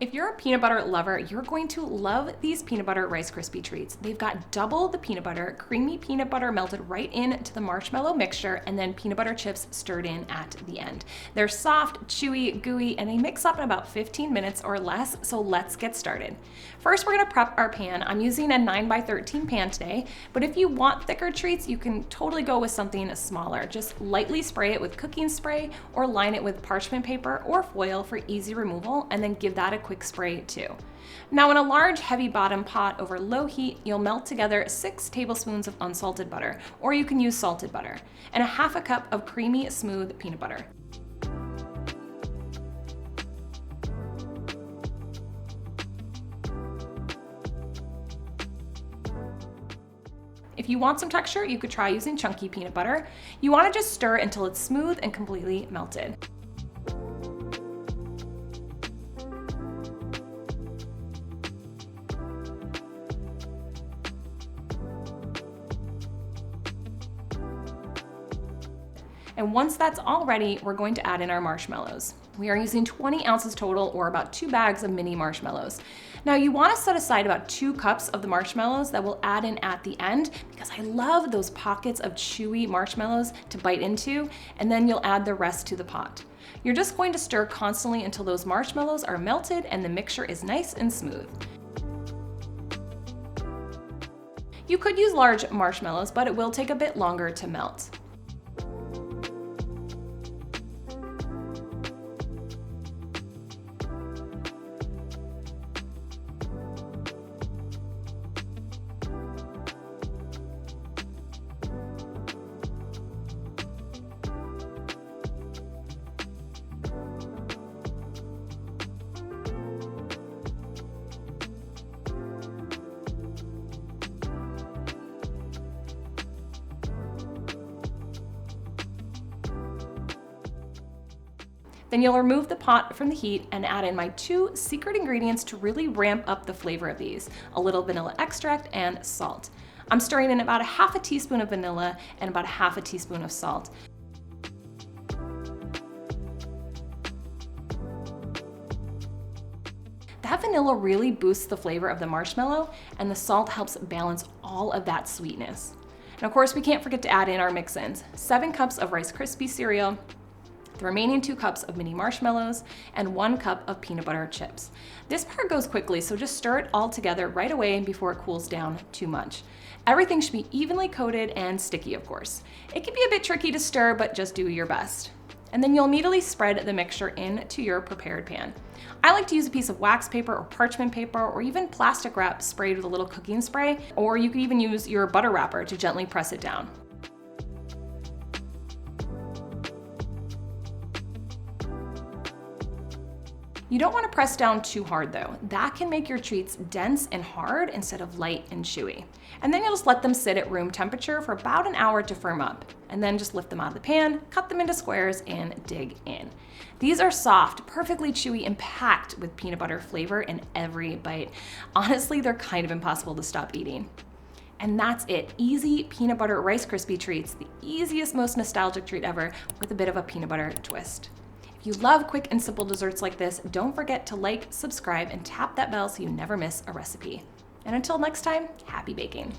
If you're a peanut butter lover, you're going to love these peanut butter Rice Krispie treats. They've got double the peanut butter, creamy peanut butter melted right into the marshmallow mixture, and then peanut butter chips stirred in at the end. They're soft, chewy, gooey, and they mix up in about 15 minutes or less, so let's get started. First, we're gonna prep our pan. I'm using a 9x13 pan today, but if you want thicker treats, you can totally go with something smaller. Just lightly spray it with cooking spray or line it with parchment paper or foil for easy removal, and then give that a quick spray too. Now in a large heavy bottom pot over low heat, you'll melt together 6 tablespoons of unsalted butter, or you can use salted butter, and a half a cup of creamy, smooth peanut butter. If you want some texture, you could try using chunky peanut butter. You want to just stir until it's smooth and completely melted. And once that's all ready, we're going to add in our marshmallows. We are using 20 ounces total, or about 2 bags of mini marshmallows. Now you want to set aside about 2 cups of the marshmallows that we'll add in at the end, because I love those pockets of chewy marshmallows to bite into, and then you'll add the rest to the pot. You're just going to stir constantly until those marshmallows are melted and the mixture is nice and smooth. You could use large marshmallows, but it will take a bit longer to melt. Then you'll remove the pot from the heat and add in my 2 secret ingredients to really ramp up the flavor of these: a little vanilla extract and salt. I'm stirring in about a half a teaspoon of vanilla and about a half a teaspoon of salt. That vanilla really boosts the flavor of the marshmallow, and the salt helps balance all of that sweetness. And of course, we can't forget to add in our mix-ins: 7 cups of Rice Krispie cereal, the remaining 2 cups of mini marshmallows, and 1 cup of peanut butter chips. This part goes quickly, so just stir it all together right away before it cools down too much. Everything should be evenly coated and sticky, of course. It can be a bit tricky to stir, but just do your best. And then you'll immediately spread the mixture into your prepared pan. I like to use a piece of wax paper or parchment paper, or even plastic wrap sprayed with a little cooking spray, or you could even use your butter wrapper to gently press it down. You don't want to press down too hard though. That can make your treats dense and hard instead of light and chewy. And then you'll just let them sit at room temperature for about an hour to firm up. And then just lift them out of the pan, cut them into squares, and dig in. These are soft, perfectly chewy, and packed with peanut butter flavor in every bite. Honestly, they're kind of impossible to stop eating. And that's it. Easy peanut butter Rice Krispie treats, the easiest, most nostalgic treat ever, with a bit of a peanut butter twist. If you love quick and simple desserts like this, don't forget to like, subscribe, and tap that bell so you never miss a recipe. And until next time, happy baking.